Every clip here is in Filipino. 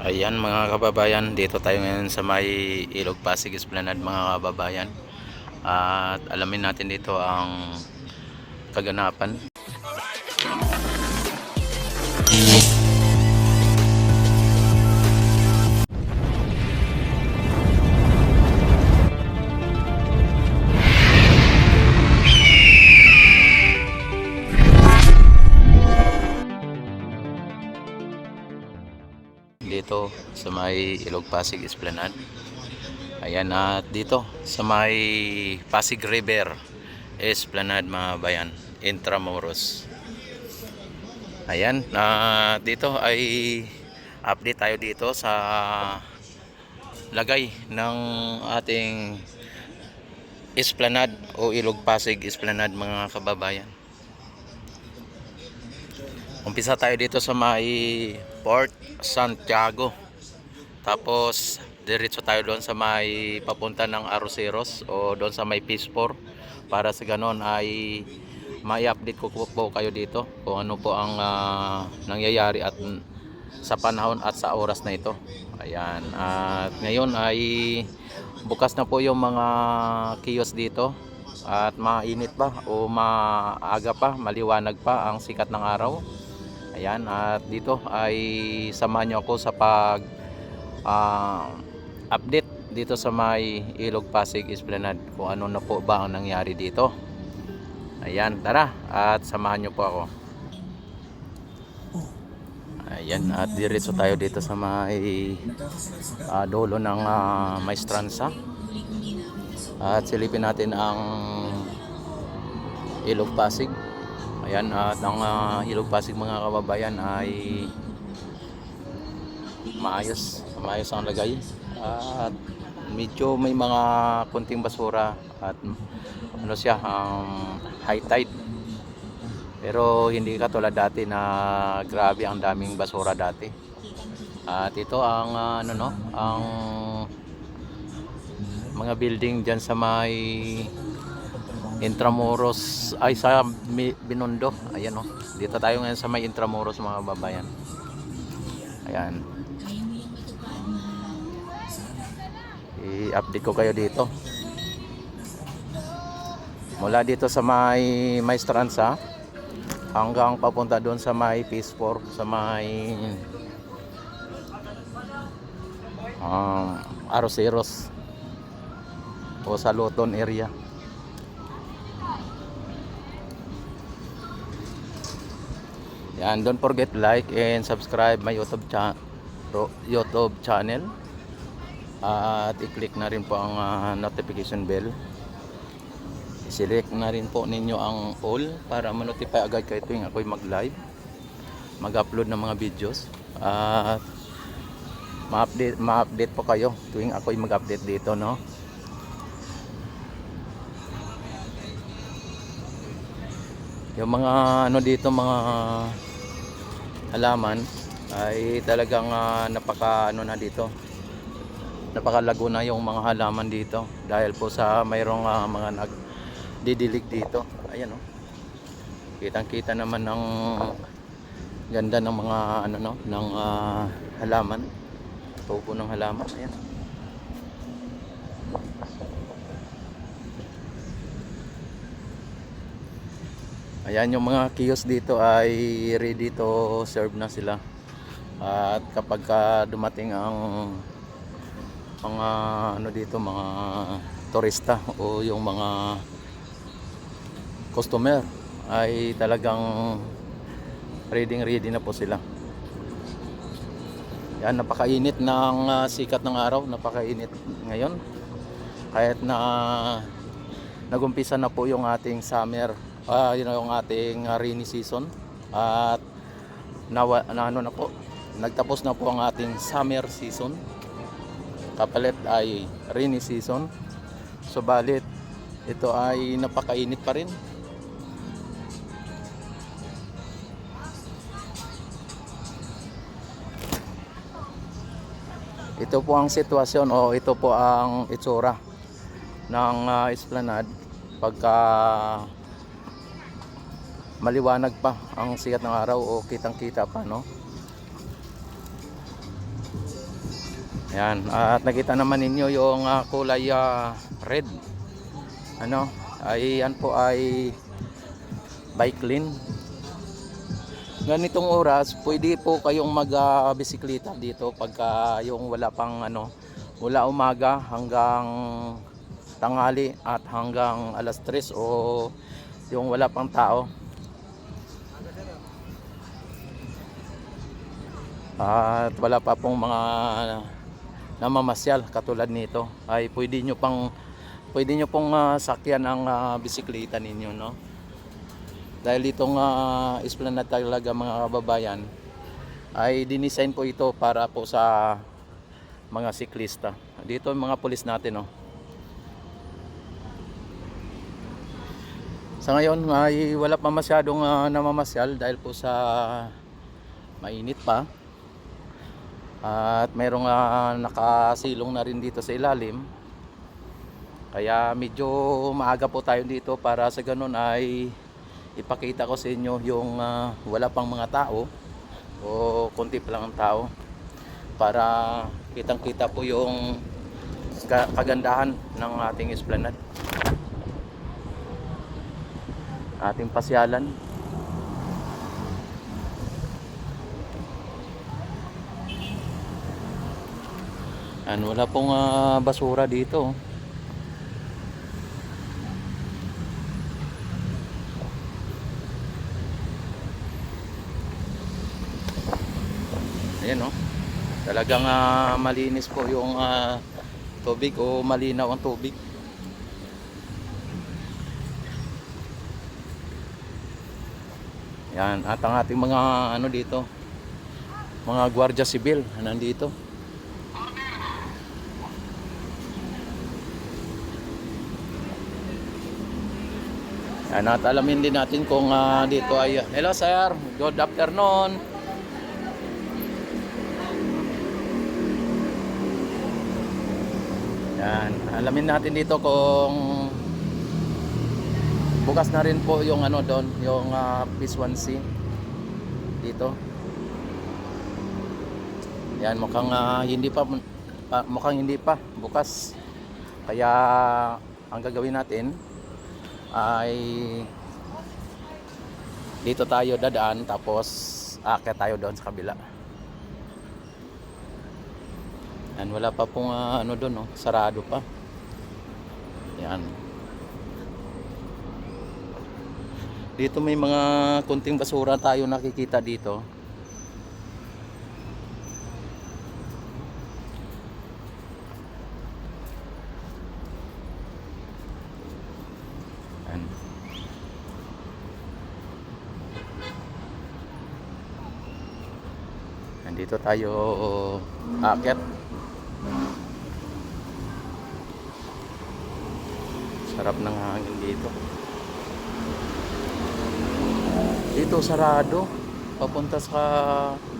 Ayan mga kababayan, dito tayo ngayon sa may Ilog Pasig Esplanade mga kababayan. At alamin natin dito ang kaganapan. Dito sa may Ilog Pasig Esplanade. Ayan, at dito sa may Pasig River Esplanade mga bayan, Intramuros. Ayan, dito ay update tayo dito sa lagay ng ating Esplanade o Ilog Pasig Esplanade mga kababayan. Umpisa tayo dito sa may Port Santiago. Tapos diretso tayo doon sa may papunta ng Arroceros o doon sa may Peace 4 para sa ganon ay mai-update ko po kayo dito kung ano po ang nangyayari at sa panahon at sa oras na ito. Ayan, at ngayon ay bukas na po yung mga kiosk dito at mainit pa o maaga pa, maliwanag pa ang sikat ng araw. Ayan, at dito ay samahan nyo ako sa pag update dito sa may Ilog Pasig Esplanade kung ano na po ba ang nangyari dito. Ayan, tara at samahan nyo po ako. Ayan, at diretso tayo dito sa may dulo ng Maestranza at silipin natin ang Ilog Pasig. Ayan, at ang Ilog Pasig mga kababayan ay maayos ang lagay at medyo may mga kunting basura at ano siya, high tide, pero hindi katulad dati na grabe ang daming basura dati. At ito ang ang mga building dyan sa may Intramuros ay sa Binondo. Ayan dito tayo ngayon sa may Intramuros mga kababayan. Ayan, i-update ko kayo dito mula dito sa may Maestranza hanggang papunta doon sa may Peace 4 sa may Arroceros o sa Luton area. Yan, don't forget to like and subscribe my YouTube channel at i-click na rin po ang notification bell. I-select na rin po ninyo ang all para ma-notify agad kayo tuwing ako'y mag-live, mag-upload ng mga videos at ma-update po kayo tuwing ako'y mag-update dito, no? Yung mga dito, mga halaman ay talagang napaka na dito, napakalago na yung mga halaman dito dahil po sa mayroong mga nagdidilig dito. Ayan kitang-kita naman ng ganda ng mga ng halaman, tubo ng halaman. Ayan. Ayan, yung mga kiosk dito ay ready to serve na sila. At kapag dumating ang mga dito, mga turista o yung mga customer ay talagang ready na po sila. Yan, napakainit ng sikat ng araw, napakainit ngayon. Kahit na nagumpisa na po yung ating summer, yun yung ating rainy season at na po, nagtapos na po ang ating summer season, kapalit ay rainy season. Subalit ito ay napakainit pa rin. Ito po ang sitwasyon o ito po ang itsura ng Esplanade pagka maliwanag pa ang sikat ng araw o kitang-kita pa, no? Yan, at nakita naman ninyo yung kulay red. Ano, ay yan po ay bike lane. Ganitong oras, pwede po kayong mag-bisikleta dito pagka yung wala pang ano, mula umaga hanggang tanghali at hanggang alas 3 o yung wala pang tao. At wala pa pong mga namamasyal katulad nito, ay pwede nyo pong sakyan ang bisikleta ninyo, no? Dahil itong Esplanade talaga mga kababayan ay dinisign po ito para po sa mga siklista. Dito mga pulis natin, no? Sa ngayon ay wala pa masyadong namamasyal dahil po sa mainit pa. At mayroong nakasilong na rin dito sa ilalim. Kaya medyo maaga po tayo dito para sa ganun ay ipakita ko sa inyo yung wala pang mga tao o konti pa lang ang tao para kitang kita po yung kagandahan ng ating Esplanade, ating pasyalan. Wala pong basura dito. Ayan, no? Talagang malinis po yung tubig o malinaw ang tubig. Yan, at ang ating mga ano dito, mga gwardiya sibil nandito. Yan, at alamin din natin kung dito ay hello sir, good afternoon. Yan, alamin natin dito kung bukas na rin po yung ano doon, yung Phase 1C dito. Yan, mukhang hindi pa bukas. Kaya ang gagawin natin ay dito tayo dadaan tapos aakyat tayo doon sa kabila. Yan, wala pa pong ano doon, no? Sarado pa. Yan. Dito may mga kunting basura tayo nakikita dito. Yan. Nandito tayo aakyat. Sarap ng hangin dito. Dito sarado papunta sa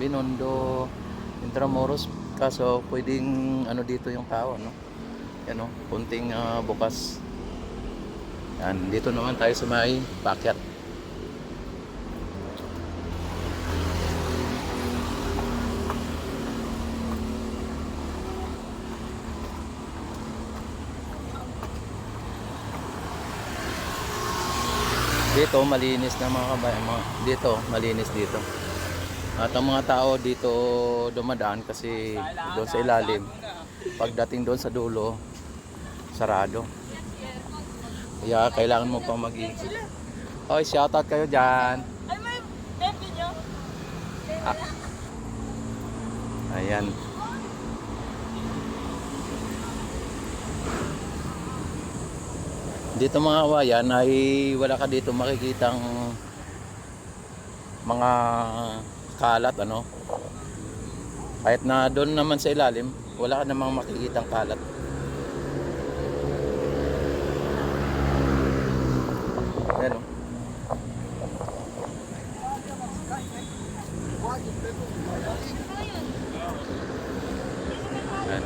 Binondo, Intramuros, kaso pwedeng ano dito yung tao, no? Yan, no? Kunting bukas. Yan, dito naman tayo sa may paakyat. Dito malinis na mga kabayan, dito malinis dito. At ang mga tao dito dumadaan kasi doon sa ilalim. Pagdating doon sa dulo, sarado. Kaya kailangan mo pang mag-ikot. Hoy, shoutout kayo dyan. Ay, may video. Ayan. Dito mga kawayan ay wala ka dito makikitang mga kalat, ano. Kahit na doon naman sa ilalim, wala ka namang makikitang kalat. Ayan, oh. Ayan.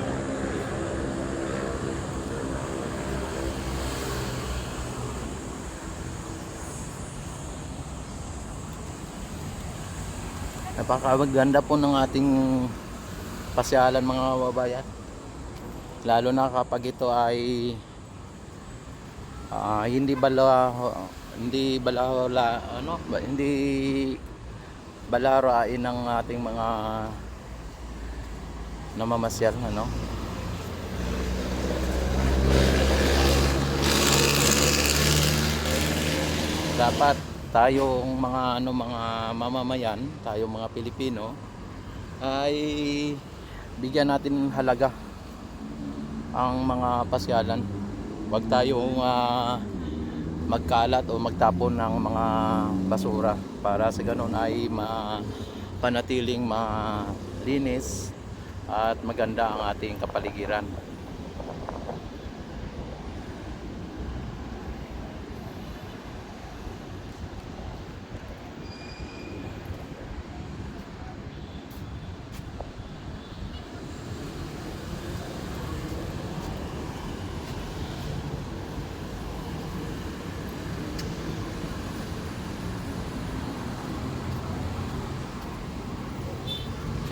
Napakaganda po ng ating pasyalan mga kababayan. Lalo na kapag ito ay hindi balarain ng ating mga namamasyal, ano. Dapat tayong mga mamamayan, tayong mga Pilipino ay bigyan natin halaga ang mga pasyalan. Huwag tayong magkalat o magtapon ng mga basura, para sa ganun ay panatiling malinis at maganda ang ating kapaligiran.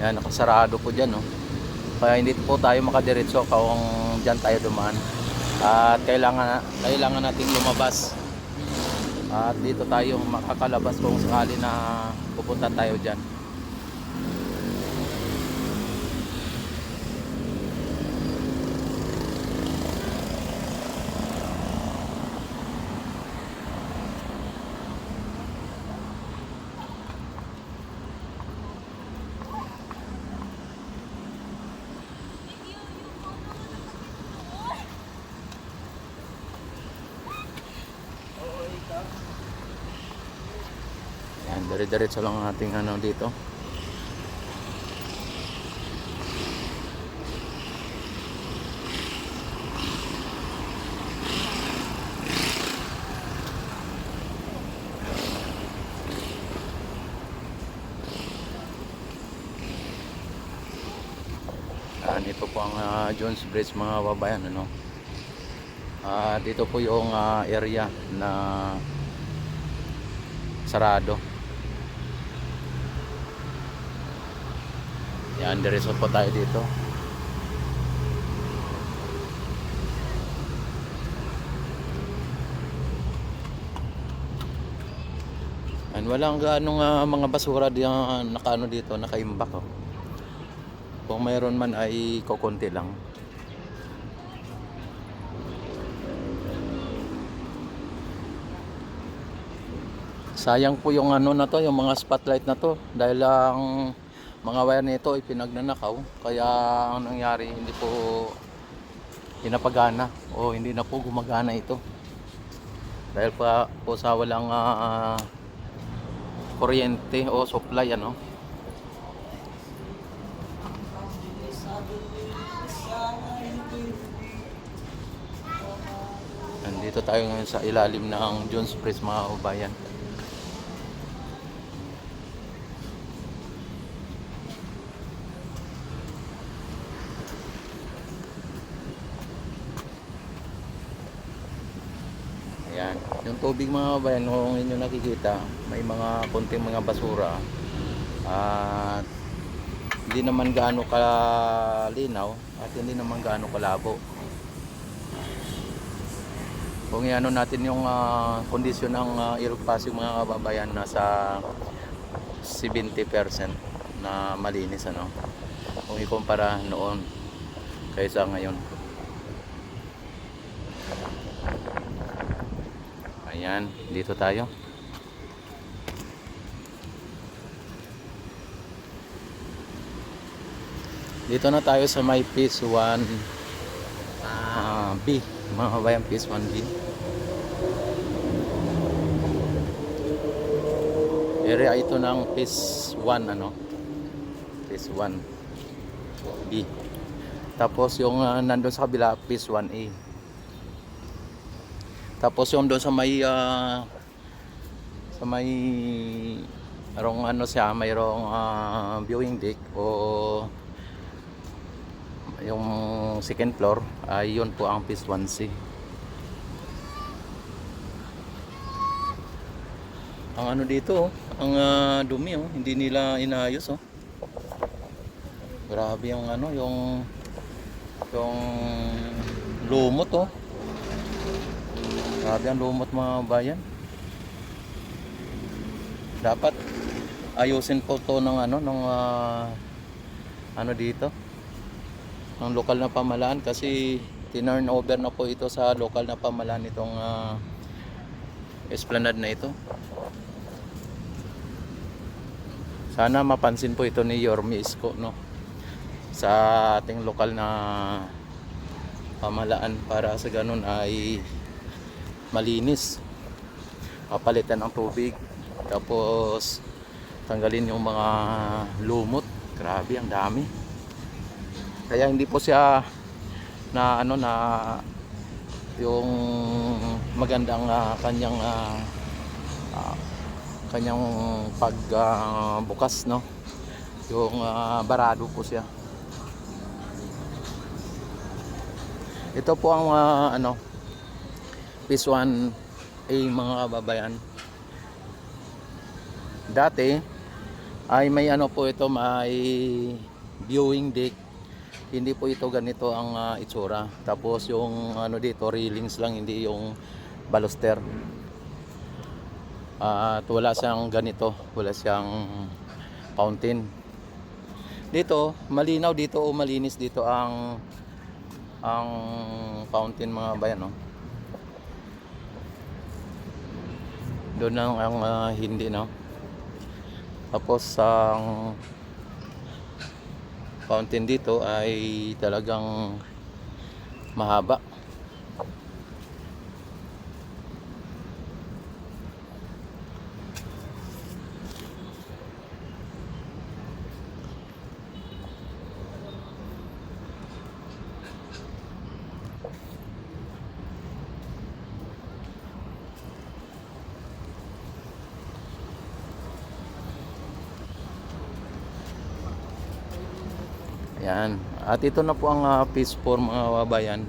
Yan, nakasarado po dyan, no? Kaya hindi po tayo makadiretso kung dyan tayo dumaan. At kailangan nating lumabas. At dito tayo makakalabas kung sakali na pupunta tayo dyan. Yan, dire-diretso lang ang ating ano dito. Yan, ito po ang Jones Bridge mga kababayan, ano. Dito po yung area na sarado. Yan, diretso po tayo dito. And walang gaanong mga basura diyan nakaano dito, nakaimbak, oh. Kung mayroon man ay kokonti lang. Sayang po yung ano na to, yung mga spotlight na to, dahil ang mga wire nito ay pinagnanakaw. Kaya ang nangyari, hindi po pinapagana o hindi na po gumagana ito. Dahil po sa walang kuryente o supply, ano. Nandito tayo ngayon sa ilalim ng Jones Bridge mga kabayan. Ayan, yung tubig mga kabayan, kung inyo nakikita, may mga konting mga basura at hindi naman gaano kalinaw at hindi naman gaano kalabo. Kung iano natin yung kondisyon ng Ilog Pasig mga kababayan, nasa 70% na malinis, ano, kung ikumpara noon kaysa ngayon. Ayan, dito tayo. Dito na tayo sa may Phase 1 B, mga kabayan, Phase 1B. Area ito ng Phase 1, ano, Phase 1B. Tapos yung nandun sa kabila, Phase 1A. Tapos yung doon sa may mayroong ano siya, mayroong viewing deck o yung second floor, ay yun po ang Phase 1C. Ang ano dito, ang dumi, hindi nila inayos, Grabe yung ano, yung lumot oh. Grabe ang lumot mga bayan. Dapat ayusin po to ng ano ng ano dito ng lokal na pamahalaan kasi tinurn over na po ito sa lokal na pamahalaan itong esplanade na ito. Sana mapansin po ito ni Yorme Isko, no, sa ating lokal na pamahalaan para sa ganun ay malinis, papalitan ng tubig, tapos tanggalin yung mga lumot. Grabe, ang dami. Kaya hindi po siya na ano na yung magandang kanyang pagbukas, no, yung barado po siya. Ito po ang ano Phase 1A mga kababayan. Dati ay may ano po ito, may viewing deck. Hindi po ito ganito ang itsura. Tapos yung ano dito railings lang, hindi yung baluster. At wala siyang ganito, wala siyang fountain. Dito malinaw dito o malinis dito ang fountain mga bayan, no. Doon lang ang hindi, no. Tapos ang fountain dito ay talagang mahaba. Ayan. At ito na po ang Phase 4 mga kababayan.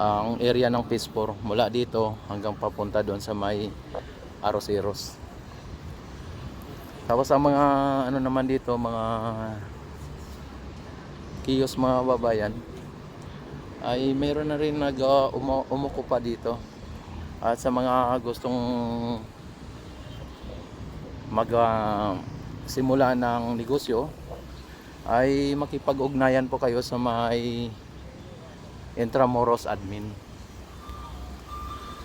Ang area ng Phase 4 mula dito hanggang papunta doon sa may Arroceros. Tapos ang mga ano naman dito, mga kiosk mga kababayan, ay mayroon na rin umukupa dito. At sa mga gustong simula ng negosyo, ay makipag-ugnayan po kayo sa may Intramuros admin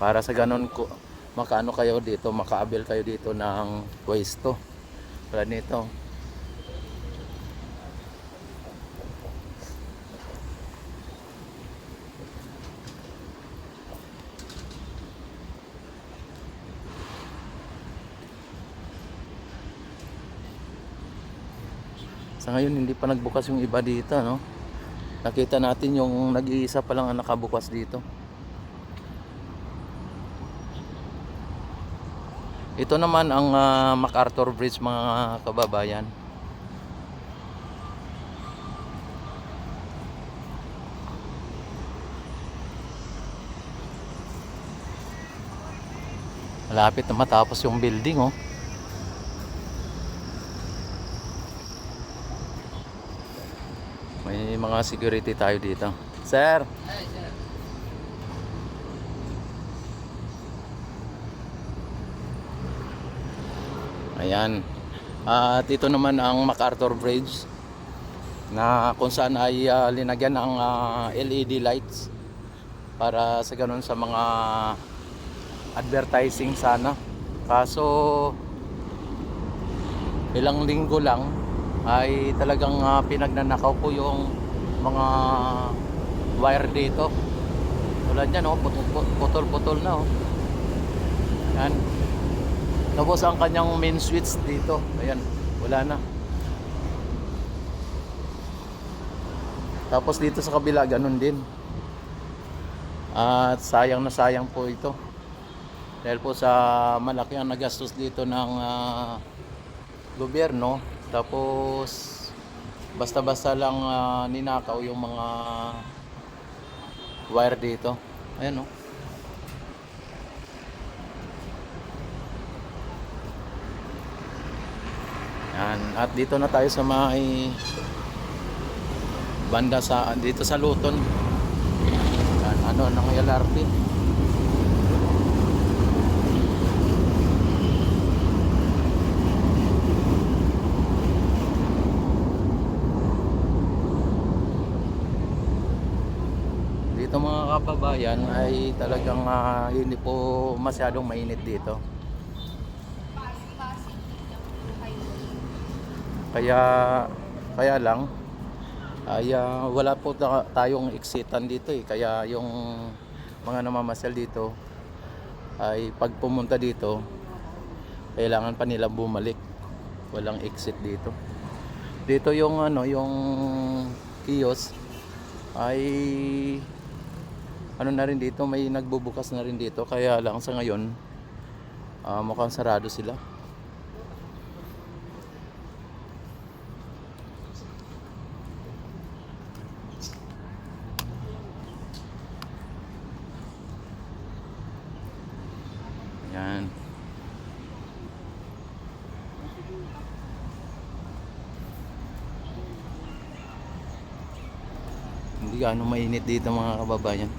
para sa ganun makaano kayo dito, makaabil kayo dito ng pwesto tulad nito. Sa ngayon hindi pa nagbukas yung iba dito, no. Nakita natin yung nag-iisa pa lang ang nakabukas dito. Ito naman ang MacArthur Bridge mga kababayan. Malapit na matapos yung building, oh. May mga security tayo dito. Sir. Ay, sir. Ayan. At ito naman ang MacArthur Bridge na kung saan ay linagyan ng LED lights para sa ganun sa mga advertising sana. Kaso ilang linggo lang ay talagang pinagnanakaw po yung mga wire dito. Tulad yan, oh, putol-putol na, oh. Yan. Tapos ang kanyang main switch dito, ayan, wala na. Tapos dito sa kabila ganun din. At sayang na sayang po ito. Dahil po sa malaki ang nagastos dito ng gobyerno. Tapos basta-basta lang ninakaw yung mga wire dito. Ayan, oh. Yan. At dito na tayo sa may banda sa dito sa Luton. Yan, ano ng LRT. Dito mga kababayan ay talagang hindi po masyadong mainit dito. Kaya kaya lang ay wala po tayong exitan dito eh. Kaya yung mga namamasyal dito ay pag pumunta dito kailangan pa nila bumalik. Walang exit dito. Dito yung ano, yung kiosk ay ano na rin dito, may nagbubukas na rin dito. Kaya lang sa ngayon mukhang sarado sila. Yan. Hindi gaano mainit dito mga kababayan.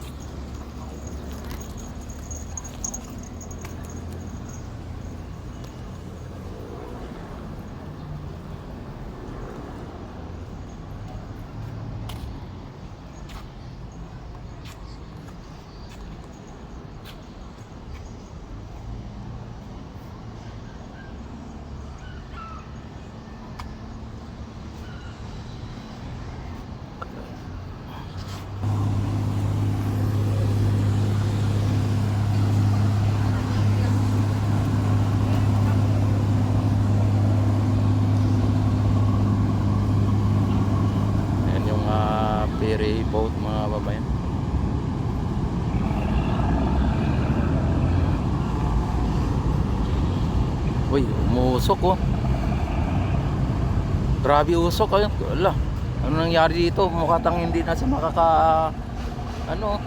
Yan yung ferry boat mga kababayan. Uy, umusok oh. Grabe usok ayun. Ala, ano nangyari dito? Mukha tang hindi na siya ano.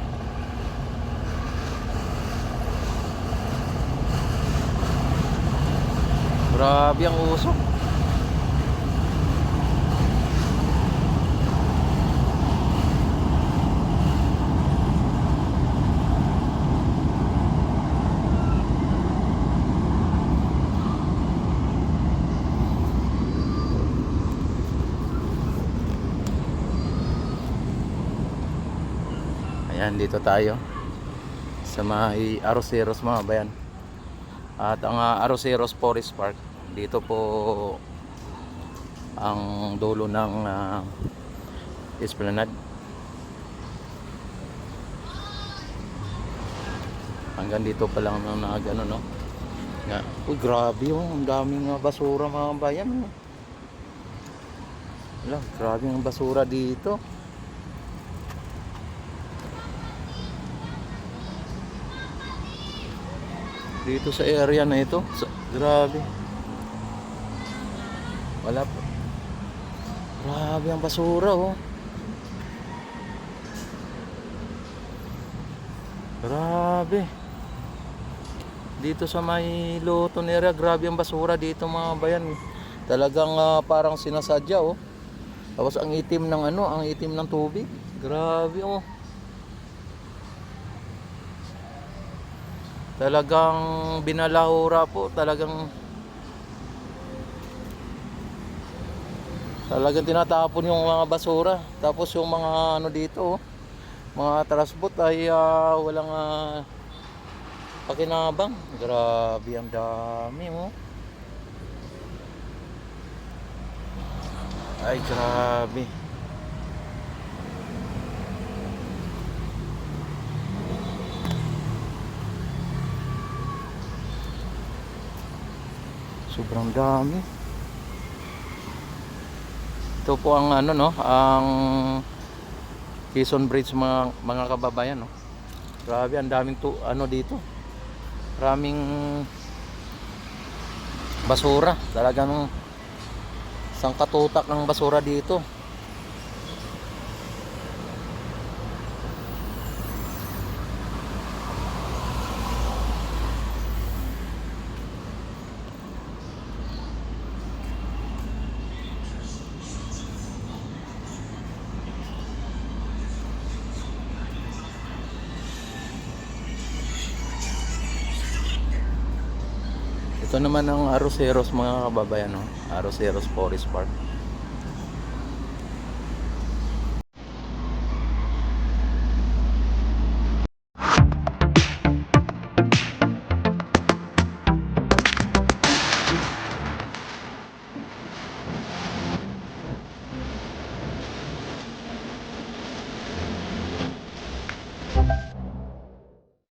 Grabe ang usok. Ayan, dito tayo sa may Arroceros mga bayan. At ang Arroceros Forest Park, dito po ang dulo ng Esplanade. Hanggang dito pa lang na gano no. Uy, grabe oh, ang daming basura mga bayan. Wala, grabe ang basura dito. Dito sa area na ito, grabe. Wala po. Grabe ang basura oh. Grabe. Dito sa may Luton area, grabe ang basura dito mga bayan. Talagang parang sinasadya oh. Tapos ang itim ng ano, ang itim ng tubig. Grabe oh. Talagang binalahura po, talagang tinatapon yung mga basura. Tapos yung mga ano dito, mga transport ay walang pakinabang. Grabe ang dami mo. Ay grabe. Sobrang dami. Ito po ang ano no, ang Quezon Bridge mga kababayan no. Grabe ang daming ano dito. Maraming basura, talagang sangkatutak ng basura dito. Ito naman ang Arroceros mga kababayan, no? Arroceros Forest Park.